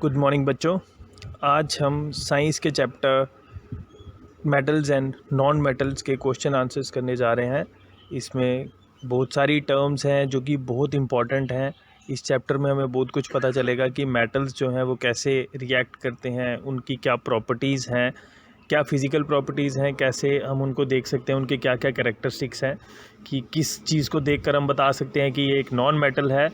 Good morning बच्चों। आज हम साइंस के chapter metals and non metals के क्वेश्चन आंसर्स करने जा रहे हैं। इसमें बहुत सारी टर्म्स हैं जो कि बहुत इम्पॉर्टेंट हैं। इस चैप्टर में हमें बहुत कुछ पता चलेगा कि मेटल्स जो हैं वो कैसे रिएक्ट करते हैं, उनकी क्या प्रॉपर्टीज़ हैं, क्या फिज़िकल प्रॉपर्टीज़ हैं, कैसे हम उनको देख सकते हैं, उनके क्या क्या कैरेक्टरिस्टिक्स हैं, कि किस चीज़ को देखकर हम बता सकते हैं कि ये एक नॉन मेटल है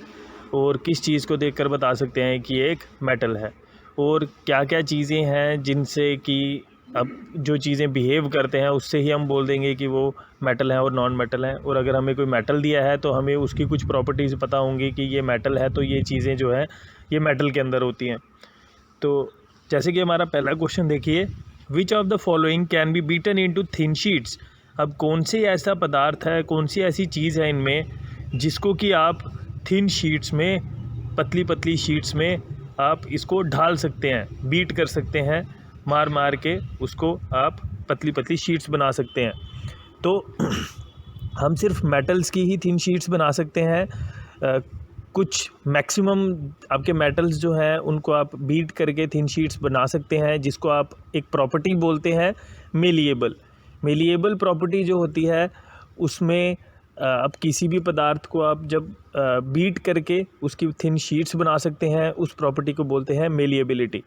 और किस चीज़ को देखकर बता सकते हैं कि ये एक मेटल है, और क्या क्या चीज़ें हैं जिनसे कि अब जो चीज़ें बिहेव करते हैं उससे ही हम बोल देंगे कि वो मेटल है और नॉन मेटल है। और अगर हमें कोई मेटल दिया है तो हमें उसकी कुछ प्रॉपर्टीज़ पता होंगी कि ये मेटल है तो ये चीज़ें जो है ये मेटल के अंदर होती हैं। तो जैसे कि हमारा पहला क्वेश्चन देखिए, विच of the following can be beaten into thin sheets. अब कौन सी ऐसा पदार्थ है, कौन सी ऐसी चीज़ है इनमें जिसको कि आप थिन शीट्स में, पतली पतली शीट्स में आप इसको ढाल सकते हैं, बीट कर सकते हैं, मार मार के उसको आप पतली पतली शीट्स बना सकते हैं। तो हम सिर्फ मेटल्स की ही थिन शीट्स बना सकते हैं। कुछ मैक्सिमम आपके मेटल्स जो हैं उनको आप बीट करके थिन शीट्स बना सकते हैं, जिसको आप एक प्रॉपर्टी बोलते हैं मेलिएबल। मेलिएबल प्रॉपर्टी जो होती है उसमें आप किसी भी पदार्थ को आप जब बीट करके उसकी थिन शीट्स बना सकते हैं, उस प्रॉपर्टी को बोलते हैं मेलिएबिलिटी।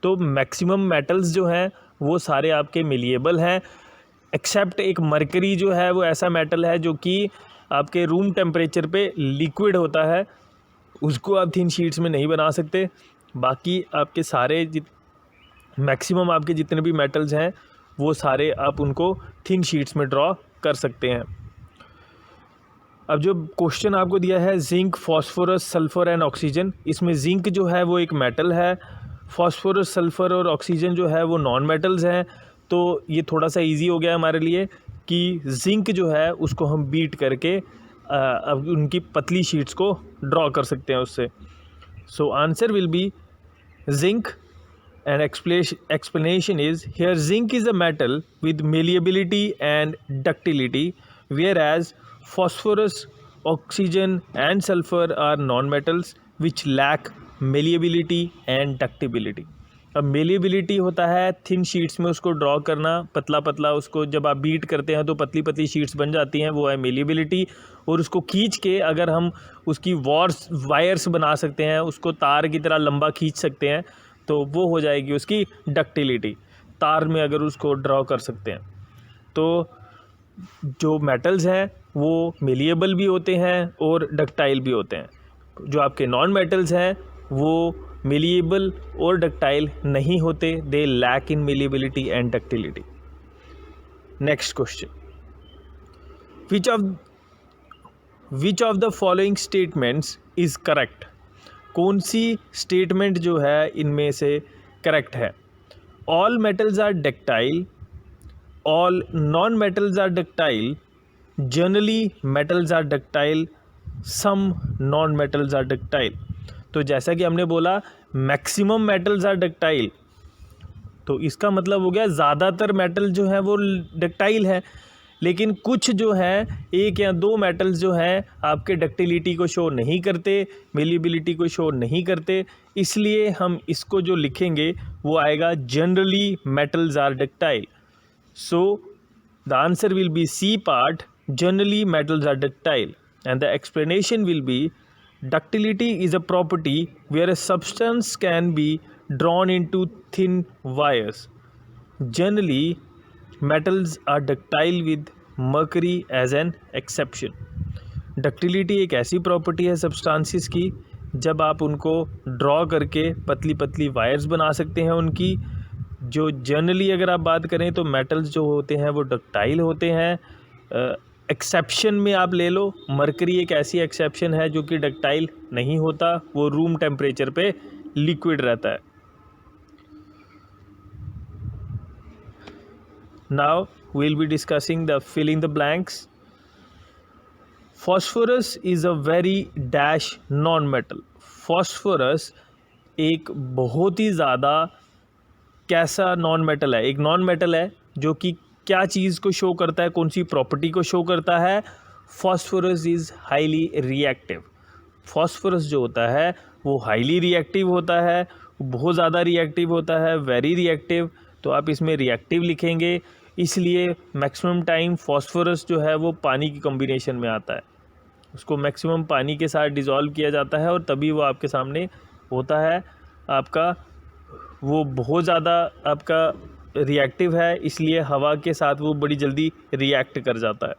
तो मैक्सिमम मेटल्स जो हैं वो सारे आपके मेलिएबल हैं, एक्सेप्ट एक मरकरी जो है वो ऐसा मेटल है जो कि आपके रूम टेम्परेचर पे लिक्विड होता है, उसको आप थिन शीट्स में नहीं बना सकते। बाकी आपके सारे मैक्सिमम आपके जितने भी मेटल्स हैं वो सारे आप उनको थिन शीट्स में ड्रॉ कर सकते हैं। अब जो क्वेश्चन आपको दिया है zinc, phosphorus, sulphur and oxygen, इसमें जिंक जो है वो एक मेटल है, फॉस्फोरस, सल्फ़र और ऑक्सीजन जो है वो नॉन मेटल्स हैं। तो ये थोड़ा सा इजी हो गया हमारे लिए कि जिंक जो है उसको हम बीट करके अब उनकी पतली शीट्स को ड्रॉ कर सकते हैं उससे। So answer will B zinc and explanation is here zinc is a metal with malleability and ductility, whereas phosphorus, oxygen and sulfur are non-metals which lack malleability and ductility। अब malleability होता है thin sheets में उसको draw करना, पतला पतला उसको जब आप बीट करते हैं तो पतली पतली शीट्स बन जाती हैं, वो है मेलिएबिलिटी। और उसको खींच के अगर हम उसकी वायर्स बना सकते हैं, उसको तार की तरह लंबा खींच सकते हैं, तो वो हो जाएगी उसकी डक्टिलिटी, तार में अगर उसको ड्रॉ कर सकते हैं। तो जो मेटल्स हैं वो मेलिएबल भी होते हैं और डक्टाइल भी होते हैं। जो आपके नॉन मेटल्स हैं वो मेलिएबल और डक्टाइल नहीं होते, they lack in malleability and ductility. Next question, which of the following statements is correct. कौन सी स्टेटमेंट जो है इनमें से करेक्ट है। All metals are ductile, all non metals are ductile, generally metals are ductile, some non metals are ductile. तो जैसा कि हमने बोला मैक्सिमम मेटल्स आर डक्टाइल, तो इसका मतलब हो गया ज़्यादातर मेटल जो है वो डक्टाइल है, लेकिन कुछ जो हैं, एक या दो मेटल्स जो हैं आपके डक्टिलिटी को शो नहीं करते, मेलिएबिलिटी को शो नहीं करते, इसलिए हम इसको जो लिखेंगे वो आएगा generally metals are ductile. So the answer will be C part, generally metals are ductile, and the explanation will be ductility is a property where a substance can be drawn into thin wires. Generally metals are ductile with mercury as an exception। Ductility एक ऐसी property है substances की जब आप उनको draw करके पतली पतली वायर्स बना सकते हैं उनकी। जो जनरली अगर आप बात करें तो मेटल्स जो होते हैं वो डक्टाइल होते हैं। एक्सेप्शन में आप ले लो, मरकरी एक ऐसी एक्सेप्शन है जो कि डक्टाइल नहीं होता, वो रूम टेम्परेचर पे लिक्विड रहता है। Now we will be discussing the filling the blanks. Phosphorus is a very dash non metal. Phosphorus एक बहुत ही ज़्यादा कैसा नॉन मेटल है, एक नॉन मेटल है जो कि क्या चीज़ को शो करता है, कौन सी प्रॉपर्टी को शो करता है। Phosphorus is highly reactive. Phosphorus जो होता है वो हाईली रिएक्टिव होता है, बहुत ज़्यादा रिएक्टिव होता है, वेरी रिएक्टिव, तो आप इसमें रिएक्टिव लिखेंगे। इसलिए मैक्सिमम टाइम फॉस्फोरस जो है वो पानी की कॉम्बिनेशन में आता है, उसको मैक्सिमम पानी के साथ डिज़ोल्व किया जाता है और तभी वो आपके सामने होता है। आपका वो बहुत ज़्यादा आपका रिएक्टिव है, इसलिए हवा के साथ वो बड़ी जल्दी रिएक्ट कर जाता है।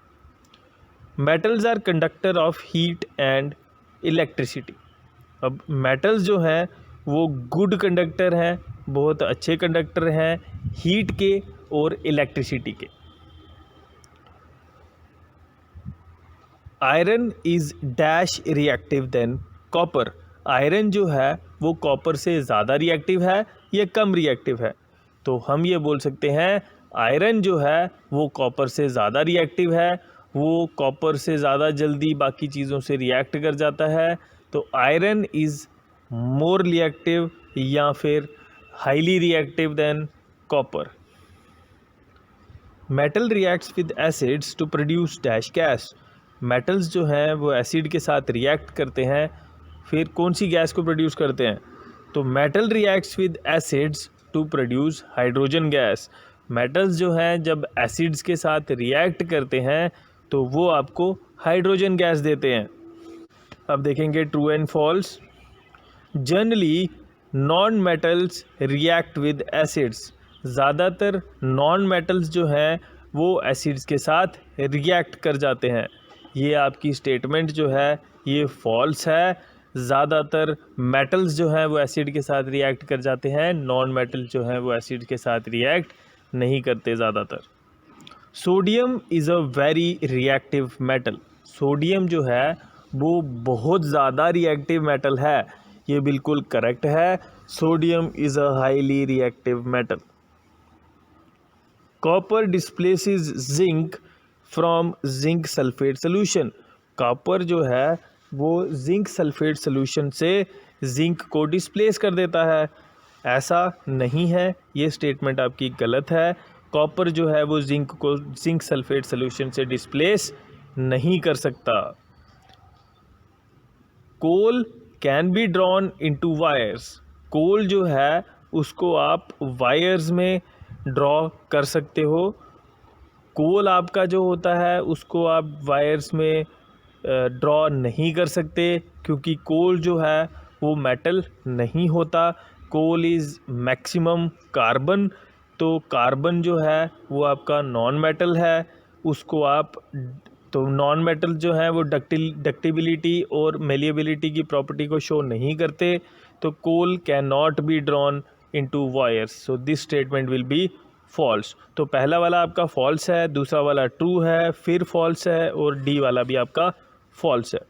Metals are conductor of heat and electricity. अब मेटल्स जो हैं वो गुड कंडक्टर हैं, बहुत अच्छे कंडक्टर हैं हीट के और इलेक्ट्रिसिटी के। Iron is dash reactive than copper. Iron जो है वो कॉपर से ज़्यादा रिएक्टिव है या कम रिएक्टिव है? तो हम ये बोल सकते हैं आयरन जो है वो कॉपर से ज़्यादा रिएक्टिव है, वो कॉपर से ज़्यादा जल्दी बाकी चीज़ों से रिएक्ट कर जाता है। तो आयरन इज़ मोर रिएक्टिव या फिर highly reactive than copper. Metal reacts with acids to produce dash gas. Metals जो हैं वो एसिड के साथ रिएक्ट करते हैं, फिर कौन सी गैस को प्रोड्यूस करते हैं? तो metal reacts with acids to produce hydrogen gas. Metals जो हैं जब एसिड्स के साथ रिएक्ट करते हैं तो वो आपको हाइड्रोजन गैस देते हैं। अब देखेंगे true and false. Generally non metals react with acids. ज़्यादातर नॉन मेटल्स जो हैं वो एसिड्स के साथ रिएक्ट कर जाते हैं। ये आपकी स्टेटमेंट जो है ये फॉल्स है। ज़्यादातर मेटल्स जो हैं वो एसिड के साथ रिएक्ट कर जाते हैं, नॉन मेटल जो हैं वो एसिड के साथ रिएक्ट नहीं करते ज़्यादातर। Sodium is a very reactive metal. Sodium जो है वो बहुत ज़्यादा रिएक्टिव मेटल है, ये बिल्कुल करेक्ट है। Sodium is a highly reactive metal. Copper displaces zinc from zinc sulphate solution. Copper जो है वो जिंक सल्फेट सोल्यूशन से जिंक को डिस्प्लेस कर देता है। ऐसा नहीं है, ये स्टेटमेंट आपकी गलत है। कॉपर जो है वो जिंक को जिंक सल्फेट सोल्यूशन से डिस्प्लेस नहीं कर सकता। Coal can be drawn into wires. Coal जो है उसको आप वायर्स में ड्रॉ कर सकते हो। कोल आपका जो होता है उसको आप वायर्स में ड्रॉ नहीं कर सकते, क्योंकि कोल जो है वो मेटल नहीं होता। कोल इज़ मैक्सिमम कार्बन, तो कार्बन जो है वो आपका नॉन मेटल है। उसको आप तो नॉन मेटल जो है वो डक्टिबिलिटी और मेलिएबिलिटी की प्रॉपर्टी को शो नहीं करते, तो coal can not be drawn into wires. So this statement will be false. तो पहला वाला आपका फॉल्स है, दूसरा वाला ट्रू है, फिर फॉल्स है और डी वाला भी आपका फॉल्स है।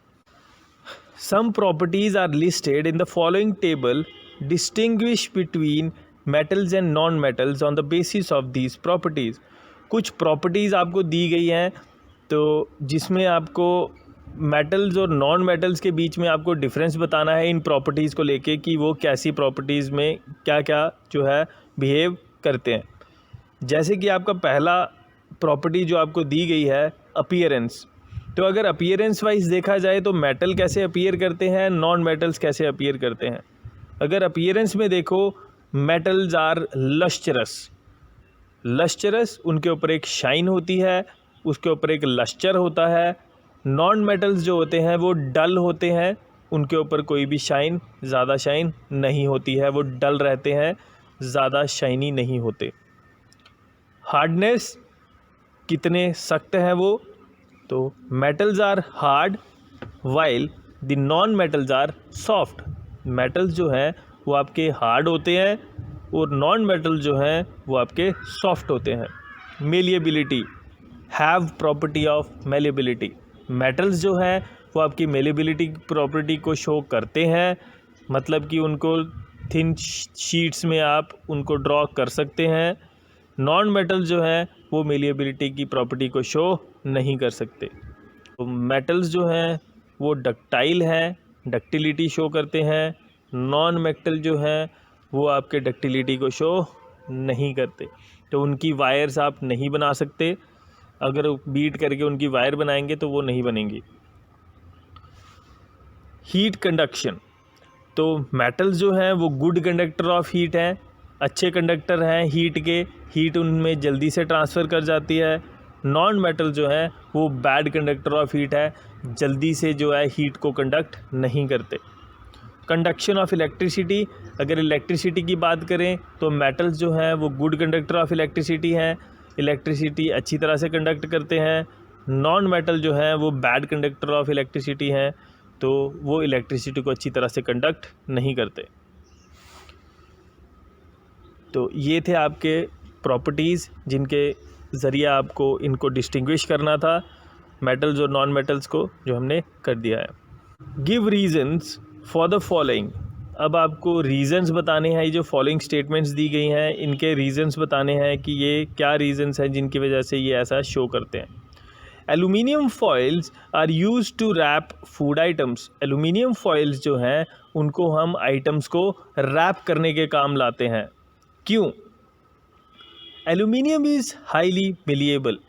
Some properties are listed in the following table. Distinguish between metals and non metals on the basis of these properties. कुछ प्रॉपर्टीज़ आपको दी गई हैं, तो जिसमें आपको मेटल्स और नॉन मेटल्स के बीच में आपको डिफरेंस बताना है इन प्रॉपर्टीज़ को लेके कि वो कैसी प्रॉपर्टीज़ में क्या क्या जो है बिहेव करते हैं। जैसे कि आपका पहला प्रॉपर्टी जो आपको दी गई है अपीयरेंस, तो अगर अपीयरेंस वाइज देखा जाए तो मेटल कैसे अपीयर करते हैं, नॉन मेटल्स कैसे अपीयर करते हैं। अगर अपीयरेंस में देखो, मेटल्स आर लस्चरस। लस्चरस उनके ऊपर एक शाइन होती है, उसके ऊपर एक लस्चर होता है। नॉन मेटल्स जो होते हैं वो डल होते हैं, उनके ऊपर कोई भी शाइन, ज़्यादा शाइन नहीं होती है, वो डल रहते हैं, ज़्यादा शाइनी नहीं होते। हार्डनेस, कितने सख्त हैं वो, तो metals are hard while the non metals are soft. Metals जो हैं वो आपके हार्ड होते हैं और नॉन मेटल जो हैं वो आपके सॉफ्ट होते हैं। Malleability, have property of malleability. Metals जो हैं वो आपकी मेलिएबिलिटी प्रॉपर्टी को शो करते हैं, मतलब कि उनको थिन शीट्स में आप उनको ड्रॉ कर सकते हैं। नॉन मेटल जो हैं वो मेलिएबिलिटी की प्रॉपर्टी को शो नहीं कर सकते। तो मेटल्स जो हैं वो डक्टाइल हैं, डक्टिलिटी शो करते हैं। नॉन मेटल जो हैं वो आपके डक्टिलिटी को शो नहीं करते, तो उनकी वायर्स आप नहीं बना सकते। अगर बीट करके उनकी वायर बनाएंगे तो वो नहीं बनेंगी। हीट कंडक्शन, तो मेटल्स जो हैं वो गुड कंडक्टर ऑफ हीट हैं, अच्छे कंडक्टर हैं हीट के, हीट उनमें जल्दी से ट्रांसफ़र कर जाती है। नॉन मेटल जो है वो बैड कंडक्टर ऑफ हीट है, जल्दी से जो है हीट को कंडक्ट नहीं करते। कंडक्शन ऑफ इलेक्ट्रिसिटी, अगर इलेक्ट्रिसिटी की बात करें तो मेटल्स जो हैं वो गुड कंडक्टर ऑफ इलेक्ट्रिसिटी हैं, इलेक्ट्रिसिटी अच्छी तरह से कंडक्ट करते हैं। नॉन मेटल जो हैं वो बैड कंडक्टर ऑफ इलेक्ट्रिसिटी हैं, तो वो इलेक्ट्रिसिटी को अच्छी तरह से कंडक्ट नहीं करते। तो ये थे आपके प्रॉपर्टीज़ जिनके ज़रिए आपको इनको डिस्टिंग्विश करना था, मेटल्स और नॉन मेटल्स को, जो हमने कर दिया है। Give reasons for the following, अब आपको रीजंस बताने हैं। ये जो फॉलोइंग स्टेटमेंट्स दी गई हैं इनके रीजंस बताने हैं कि ये क्या रीजंस हैं जिनकी वजह से ये ऐसा शो करते हैं। Aluminium foils are used to wrap food items, aluminium foils जो हैं उनको हम आइटम्स को रैप करने के काम लाते हैं। क्यों? Aluminium is highly malleable,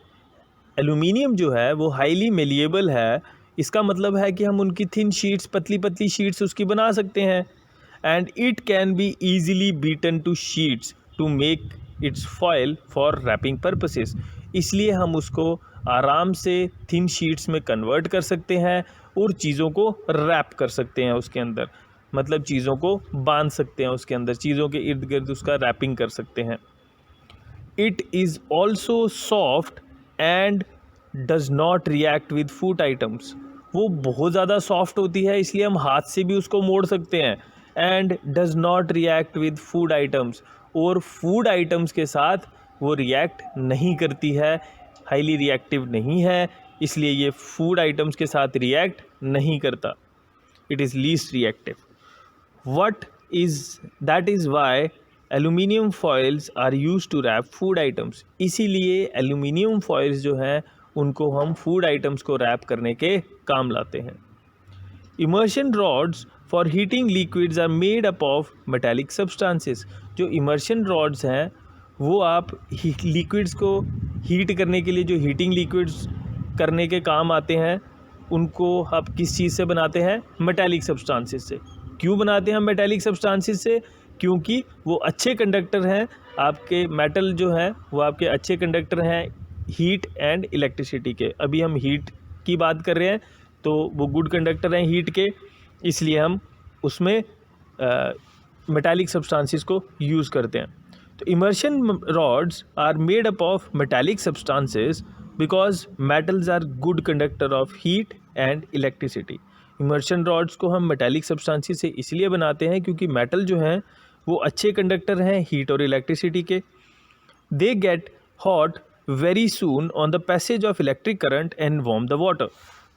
aluminium जो है वो हाईली मेलिएबल है, इसका मतलब है कि हम उनकी थिन शीट्स, पतली पतली शीट्स उसकी बना सकते हैं। And it can be easily beaten to sheets to make its foil for wrapping purposes, इसलिए हम उसको आराम से थिन शीट्स में कन्वर्ट कर सकते हैं और चीज़ों को रैप कर सकते हैं उसके अंदर, मतलब चीज़ों को बांध सकते हैं उसके अंदर, चीज़ों के इर्द गिर्द उसका रैपिंग कर सकते हैं। It is also soft and does not react with food items, वो बहुत ज़्यादा सॉफ्ट होती है इसलिए हम हाथ से भी उसको मोड़ सकते हैं। And does not react with food items, और फूड आइटम्स के साथ वो रिएक्ट नहीं करती है, हाईली रिएक्टिव नहीं है, इसलिए ये फूड आइटम्स के साथ रिएक्ट नहीं करता, it is least reactive. That is why aluminium foils are use to wrap food items, इसीलिए एलुमिनियम फॉइल्स जो हैं उनको हम फूड आइटम्स को रैप करने के काम लाते हैं। Immersion rods for heating liquids are made up of metallic substances, जो इमर्शन रॉड्स हैं वो आप लिक्विड्स को हीट करने के लिए, जो हीटिंग लिक्विड्स करने के काम आते हैं, उनको आप किस चीज़ से बनाते हैं? मेटालिक सब्सटेंसेस से। क्यों बनाते हैं हम मेटालिक सब्सटेंसेस से? क्योंकि वो अच्छे कंडक्टर हैं, आपके मेटल जो हैं वो आपके अच्छे कंडक्टर हैं हीट एंड इलेक्ट्रिसिटी के। अभी हम हीट की बात कर रहे हैं तो वो गुड कंडक्टर हैं हीट के, इसलिए हम उसमें मेटालिक सब्सटेंसेस को यूज़ करते हैं। तो immersion rods are made up of metallic substances because metals are good conductor of heat and electricity. Immersion rods को हम मेटालिक सब्सटेंसेस से इसलिए बनाते हैं क्योंकि मेटल जो हैं वो अच्छे कंडक्टर हैं हीट और इलेक्ट्रिसिटी के। They get hot very soon on the passage of electric current and warm the water,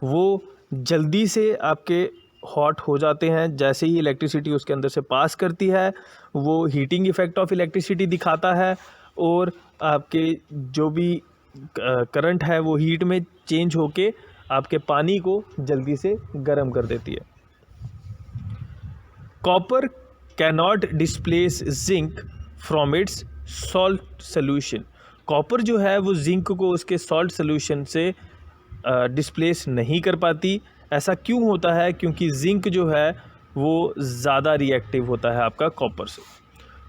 वो जल्दी से आपके हॉट हो जाते हैं जैसे ही इलेक्ट्रिसिटी उसके अंदर से पास करती है, वो हीटिंग इफ़ेक्ट ऑफ इलेक्ट्रिसिटी दिखाता है और आपके जो भी करंट है वो हीट में चेंज होके आपके पानी को जल्दी से गर्म कर देती है। Copper cannot displace zinc from its salt solution, copper जो है वो जिंक को उसके सॉल्ट सोल्यूशन से डिस्प्लेस नहीं कर पाती। ऐसा क्यों होता है? क्योंकि जिंक जो है वो ज़्यादा रिएक्टिव होता है आपका कॉपर से।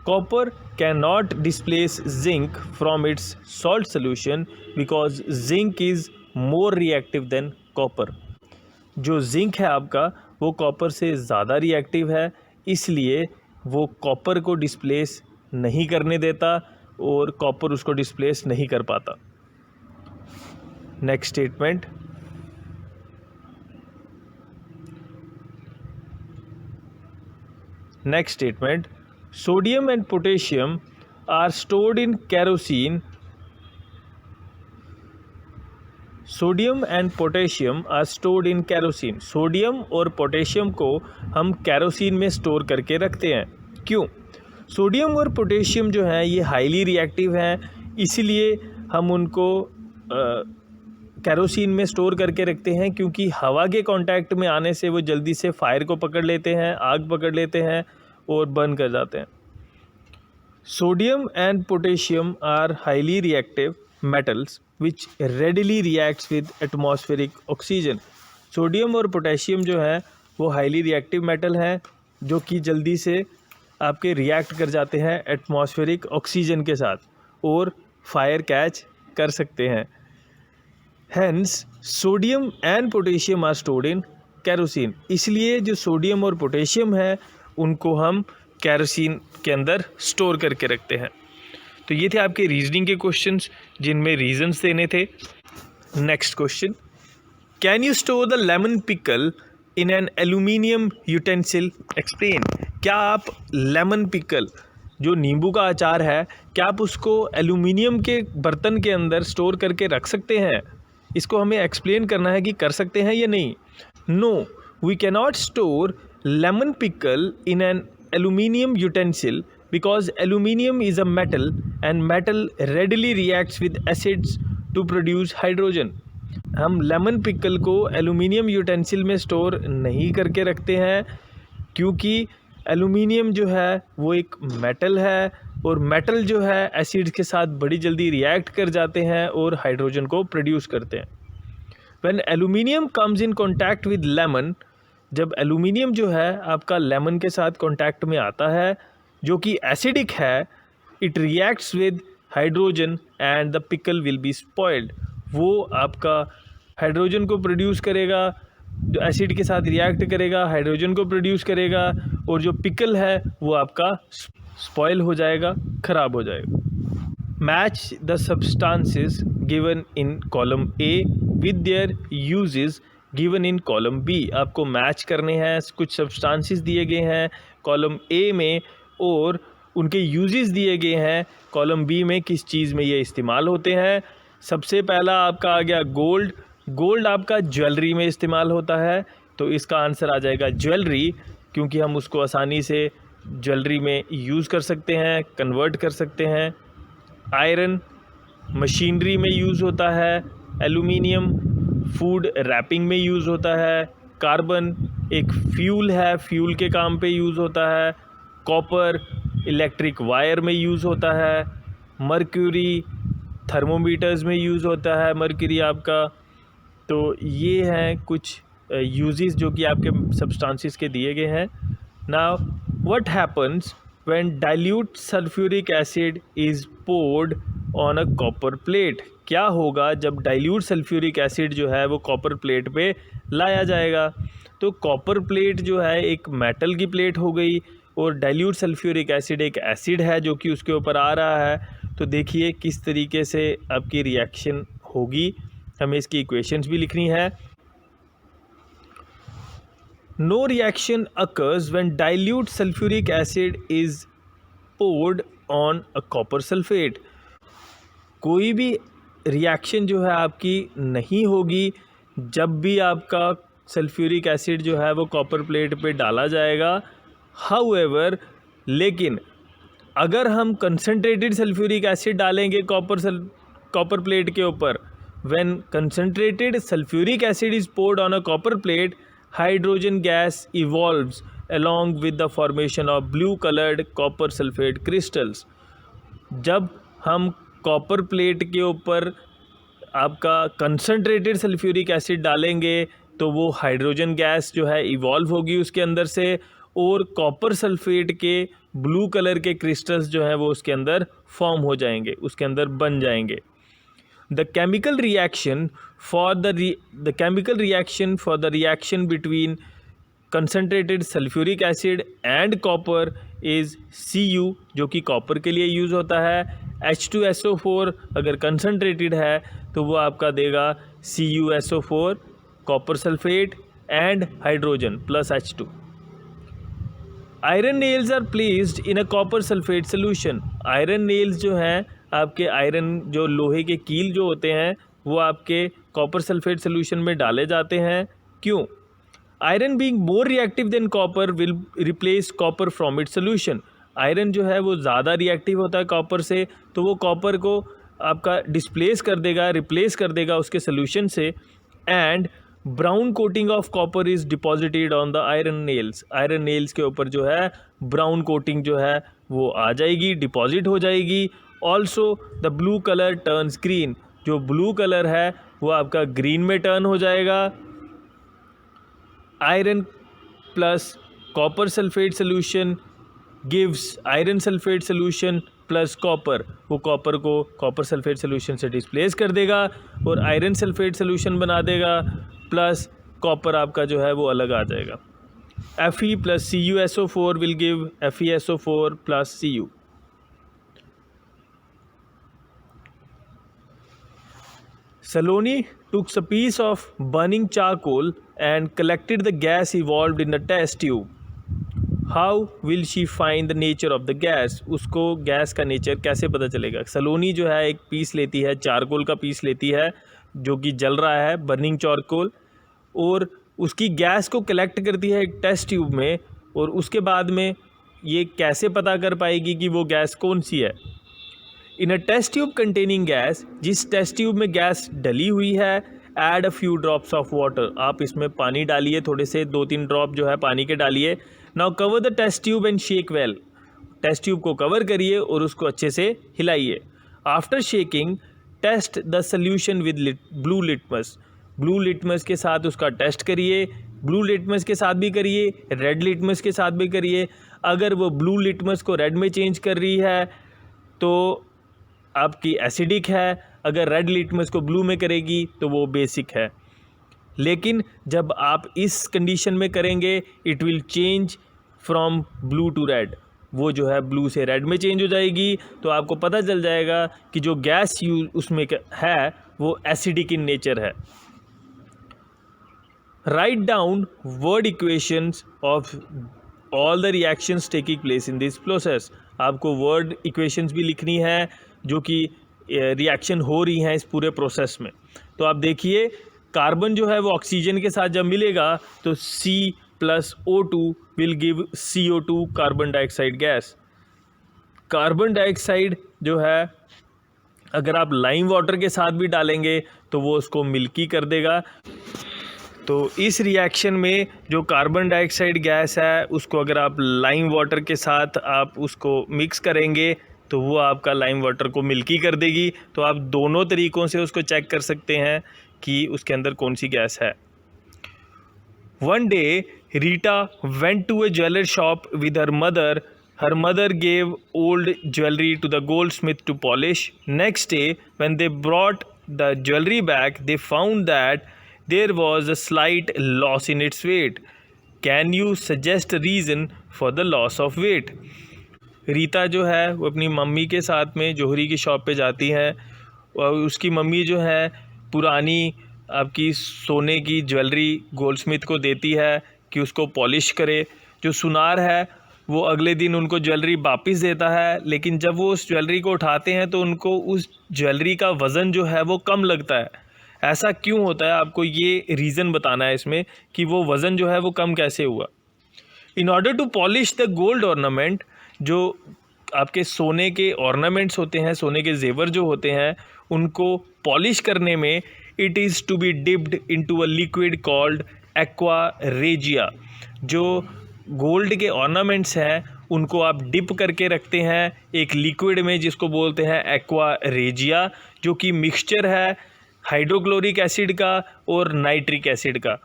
Copper can not displace zinc from its salt solution because zinc is more reactive than copper, जो जिंक है आपका वो कॉपर से ज़्यादा रिएक्टिव है, इसलिए वो कॉपर को डिस्प्लेस नहीं करने देता और कॉपर उसको डिस्प्लेस नहीं कर पाता। Next statement, sodium and potassium are stored in kerosene, sodium and potassium are stored in kerosene, sodium और पोटेशियम को हम केरोसिन में स्टोर करके रखते हैं। क्यों? सोडियम और पोटेशियम जो हैं ये हाईली रिएक्टिव हैं, इसीलिए हम उनको केरोसिन में स्टोर करके रखते हैं, क्योंकि हवा के कांटेक्ट में आने से वो जल्दी से फायर को पकड़ लेते हैं, आग पकड़ लेते हैं और बर्न कर जाते हैं। Sodium and potassium are highly reactive metals which readily reacts with atmospheric oxygen, sodium और पोटेशियम जो है वो हाईली रिएक्टिव मेटल हैं जो कि जल्दी से आपके रिएक्ट कर जाते हैं एटमॉस्फेरिक ऑक्सीजन के साथ और फायर कैच कर सकते हैं। Hence sodium and potassium are stored in kerosene, इसलिए जो सोडियम और पोटेशियम है उनको हम केरोसिन के अंदर स्टोर करके रखते हैं। तो ये थे आपके रीजनिंग के क्वेश्चंस जिनमें रीजंस देने थे। Next question, can you store the lemon pickle in an aluminium utensil, explain. क्या आप लेमन पिकल जो नींबू का अचार है, क्या आप उसको एल्यूमिनियम के बर्तन के अंदर स्टोर करके रख सकते हैं? इसको हमें एक्सप्लेन करना है कि कर सकते हैं या नहीं। No, we cannot store lemon pickle in an aluminium utensil because aluminium is a metal and metal readily reacts with acids to produce hydrogen। हम लेमन पिकल को एल्यूमिनियम यूटेंसिल में स्टोर नहीं करके रखते हैं क्योंकि एल्यूमिनियम जो है वो एक मेटल है और मेटल जो है एसिड्स के साथ बड़ी जल्दी रिएक्ट कर जाते हैं और हाइड्रोजन को प्रोड्यूस करते हैं। When aluminium comes in contact with lemon, जब एल्यूमिनियम जो है आपका लेमन के साथ कॉन्टैक्ट में आता है जो कि एसिडिक है, it reacts with hydrogen and the pickle will be spoiled. वो आपका हाइड्रोजन को प्रोड्यूस करेगा, जो एसिड के साथ रिएक्ट करेगा हाइड्रोजन को प्रोड्यूस करेगा और जो पिकल है वो आपका स्पॉइल हो जाएगा, ख़राब हो जाएगा। Match the substances given in column A with their uses given in column B. आपको मैच करने हैं, कुछ सब्सटेंसेस दिए गए हैं कॉलम ए में और उनके यूजेस दिए गए हैं कॉलम बी में, किस चीज़ में ये इस्तेमाल होते हैं। सबसे पहला आपका आ गया गोल्ड। गोल्ड आपका ज्वेलरी में इस्तेमाल होता है, तो इसका आंसर आ जाएगा ज्वेलरी, क्योंकि हम उसको आसानी से ज्वेलरी में यूज़ कर सकते हैं, कन्वर्ट कर सकते हैं। आयरन मशीनरी में यूज़ होता है। एल्यूमिनियम फूड रैपिंग में यूज़ होता है। कार्बन एक फ्यूल है, फ्यूल के काम पे यूज़ होता है। कॉपर इलेक्ट्रिक वायर में यूज़ होता है। मर्क्यूरी थर्मोमीटर्स में यूज़ होता है मर्क्यूरी आपका। तो ये हैं कुछ यूजेस जो कि आपके सब्सटेंसेस के दिए गए हैं। Now what happens when dilute sulphuric acid is poured on a copper plate. क्या होगा जब डाइल्यूट सल्फ्यूरिक एसिड जो है वो कॉपर प्लेट पे लाया जाएगा। तो कॉपर प्लेट जो है एक मेटल की प्लेट हो गई और डाइल्यूट सल्फ्यूरिक एसिड एक एसिड है जो कि उसके ऊपर आ रहा है। तो देखिए किस तरीके से आपकी रिएक्शन होगी, हमें इसकी इक्वेशंस भी लिखनी है। No reaction occurs when dilute sulphuric acid is poured on a copper sulphate. कोई भी रिएक्शन जो है आपकी नहीं होगी जब भी आपका सल्फ्यूरिक एसिड जो है वो कॉपर प्लेट पे डाला जाएगा। हाउएवर, लेकिन अगर हम कंसनट्रेटेड सल्फ्यूरिक एसिड डालेंगे कॉपर प्लेट के ऊपर, when concentrated sulphuric acid is poured on a copper plate, hydrogen gas evolves along with the formation of blue colored copper sulfate crystals। जब हम कॉपर प्लेट के ऊपर आपका कंसनट्रेटेड सल्फ्यूरिक एसिड डालेंगे तो वो हाइड्रोजन गैस जो है इवॉल्व होगी उसके अंदर से और कॉपर सल्फेट के ब्लू कलर के क्रिस्टल्स जो हैं वो उसके अंदर फॉर्म हो जाएंगे, उसके अंदर बन जाएंगे। The chemical reaction for the reaction between concentrated sulphuric acid and copper is Cu, जो कि कॉपर के लिए यूज़ होता है। H2SO4 अगर कंसनट्रेटेड है तो वो आपका देगा CuSO4 copper sulphate and hydrogen plus H2। Iron nails are placed in a copper sulphate solution. Iron nails जो हैं आपके, आयरन जो लोहे के कील जो होते हैं वो आपके कॉपर सल्फेट सोल्यूशन में डाले जाते हैं। क्यों? Iron being more reactive than copper will replace copper from its solution. Iron जो है वो ज़्यादा रिएक्टिव होता है कॉपर से, तो वो कॉपर को आपका डिस्प्लेस कर देगा, रिप्लेस कर देगा उसके सोल्यूशन से। And brown coating of copper is deposited on the iron nails. Iron nails के ऊपर जो है ब्राउन कोटिंग जो है वो आ जाएगी, डिपॉजिट हो जाएगी। Also the blue colour turns green. जो ब्लू कलर है वो आपका ग्रीन में टर्न हो जाएगा। Iron plus copper sulphate solution gives iron sulphate solution plus copper, वो कॉपर को कॉपर सल्फेट सोल्यूशन से डिस्प्लेस कर देगा और आयरन सल्फेट सोल्यूशन बना देगा, प्लस कॉपर आपका जो है वो अलग आ जाएगा। Fe plus CuSO4 will give FeSO4 plus Cu. Saloni took a piece of burning charcoal and collected the gas evolved in a test tube. How will she find the nature of the gas? उसको gas का nature कैसे पता चलेगा? सलोनी जो है एक piece लेती है, चारकोल का पीस लेती है जो कि जल रहा है, बर्निंग चारकोल, और उसकी गैस को कलेक्ट करती है एक टेस्ट ट्यूब में, और उसके बाद में ये कैसे पता कर पाएगी कि वो गैस कौन सी है? In a test tube containing gas, जिस टेस्ट ट्यूब में गैस डली हुई है, add a few drops of water, आप इसमें पानी डालिए, थोड़े से 2-3 ड्रॉप जो है पानी के डालिए। Now cover the test tube and shake well, test tube को कवर करिए और उसको अच्छे से हिलाइए। After shaking test the solution with blue litmus, blue litmus के साथ उसका टेस्ट करिए, ब्लू लिटमस के साथ भी करिए, रेड लिटमस के साथ भी करिए। अगर वो ब्लू लिटमस को रेड में चेंज कर रही है तो आपकी एसिडिक है, अगर रेड लिटमस को ब्लू में करेगी तो वो बेसिक है। लेकिन जब आप इस कंडीशन में करेंगे it will change from blue to red, वो जो है ब्लू से रेड में चेंज हो जाएगी, तो आपको पता चल जाएगा कि जो गैस यूज उसमें है वो एसिडिक इन नेचर है। Write down word equations of all the reactions taking place in this process. आपको word equations भी लिखनी है जो कि रिएक्शन हो रही हैं इस पूरे प्रोसेस में। तो आप देखिए कार्बन जो है वो ऑक्सीजन के साथ जब मिलेगा तो C plus O2 will give CO2 carbon dioxide gas. Carbon dioxide जो है अगर आप लाइम वाटर के साथ भी डालेंगे तो वो उसको मिल्की कर देगा। तो इस रिएक्शन में जो कार्बन डाइऑक्साइड गैस है उसको अगर आप लाइम वाटर के साथ आप उसको मिक्स करेंगे तो वो आपका लाइम वाटर को मिल्की कर देगी। तो आप दोनों तरीक़ों से उसको चेक कर सकते हैं कि उसके अंदर कौन सी गैस है। One day Rita went to a jeweller shop with her mother. Her mother gave old jewelry to the goldsmith to polish. Next day, when they brought the jewelry back, they found that there was a slight loss in its weight. Can you suggest a reason for the loss of weight? Rita जो है वो अपनी mummy के साथ में जौहरी की shop पे जाती है और उसकी मम्मी जो है पुरानी आपकी सोने की ज्वेलरी गोल्डस्मिथ को देती है कि उसको पॉलिश करे। जो सुनार है वो अगले दिन उनको ज्वेलरी वापस देता है, लेकिन जब वो उस ज्वेलरी को उठाते हैं तो उनको उस ज्वेलरी का वज़न जो है वो कम लगता है। ऐसा क्यों होता है, आपको ये रीज़न बताना है इसमें कि वो वज़न जो है वो कम कैसे हुआ। In order to polish the gold ornament, जो आपके सोने के ऑर्नामेंट्स होते हैं, सोने के जेवर जो होते हैं, उनको पॉलिश करने में it is to be dipped into a liquid called aqua regia. जो गोल्ड के ऑर्नामेंट्स हैं उनको आप डिप करके रखते हैं एक लिक्विड में जिसको बोलते हैं एक्वा रेजिया, जो कि मिक्सचर है हाइड्रोक्लोरिक एसिड का और नाइट्रिक एसिड का।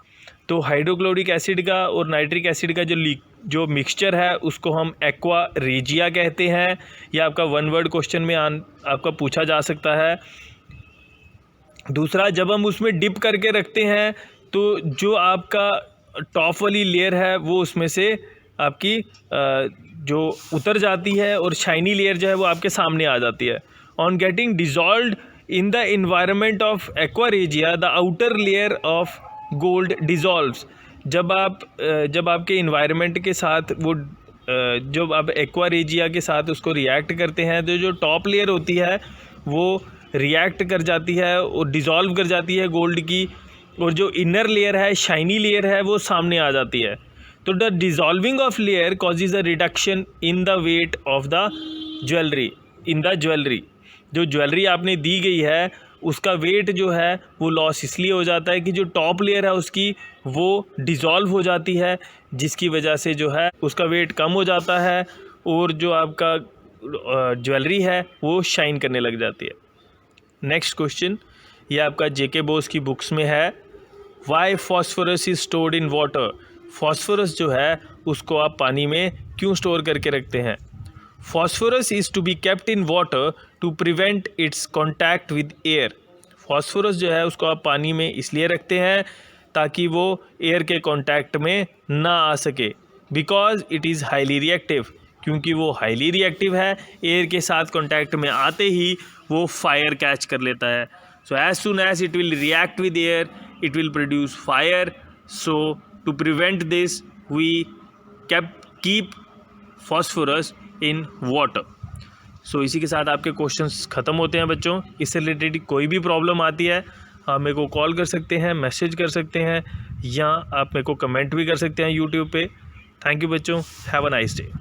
तो हाइड्रोक्लोरिक एसिड का और नाइट्रिक एसिड का जो मिक्सचर है उसको हम एक्वा रेजिया कहते हैं। यह आपका वन वर्ड क्वेश्चन में आपका पूछा जा सकता है। दूसरा, जब हम उसमें डिप करके रखते हैं तो जो आपका टॉप वाली लेयर है वो उसमें से आपकी जो उतर जाती है और शाइनी लेयर जो है वो आपके सामने आ जाती है। On getting dissolved in the environment of aqua regia the outer layer of gold dissolves. जब आपके इन्वायरमेंट के साथ वो जब आप एक्वा रेजिया के साथ उसको रिएक्ट करते हैं तो जो टॉप लेयर होती है वो रिएक्ट कर जाती है और डिज़ोल्व कर जाती है गोल्ड की, और जो इनर लेयर है शाइनी लेयर है वो सामने आ जाती है। तो the dissolving of layer causes a reduction in the weight of the jewellery in the jewellery. जो ज्वेलरी आपने दी गई है उसका वेट जो है वो लॉस इसलिए हो जाता है कि जो टॉप लेयर है उसकी वो डिज़ोल्व हो जाती है, जिसकी वजह से जो है उसका वेट कम हो जाता है और जो आपका ज्वेलरी है वो शाइन करने लग जाती है। नेक्स्ट क्वेश्चन ये आपका जेके बोस की बुक्स में है। Why phosphorus is stored in water. Phosphorus जो है उसको आप पानी में क्यों स्टोर करके रखते हैं? Phosphorus is to be kept in water to prevent its contact with air. Phosphorus जो है उसको आप पानी में इसलिए रखते हैं ताकि वो एयर के कांटेक्ट में ना आ सके, because it is highly reactive, क्योंकि वो हाईली रिएक्टिव है, एयर के साथ कांटेक्ट में आते ही वो फायर कैच कर लेता है। So as soon as it will react with air it will produce fire. So to prevent this we keep phosphorus in water. So इसी के साथ आपके क्वेश्चंस ख़त्म होते हैं बच्चों। इससे रिलेटेड कोई भी प्रॉब्लम आती है आप मेरे को कॉल कर सकते हैं, मैसेज कर सकते हैं, या आप मेरे को कमेंट भी कर सकते हैं यूट्यूब पे। थैंक यू बच्चों, हैव अ नाइस डे।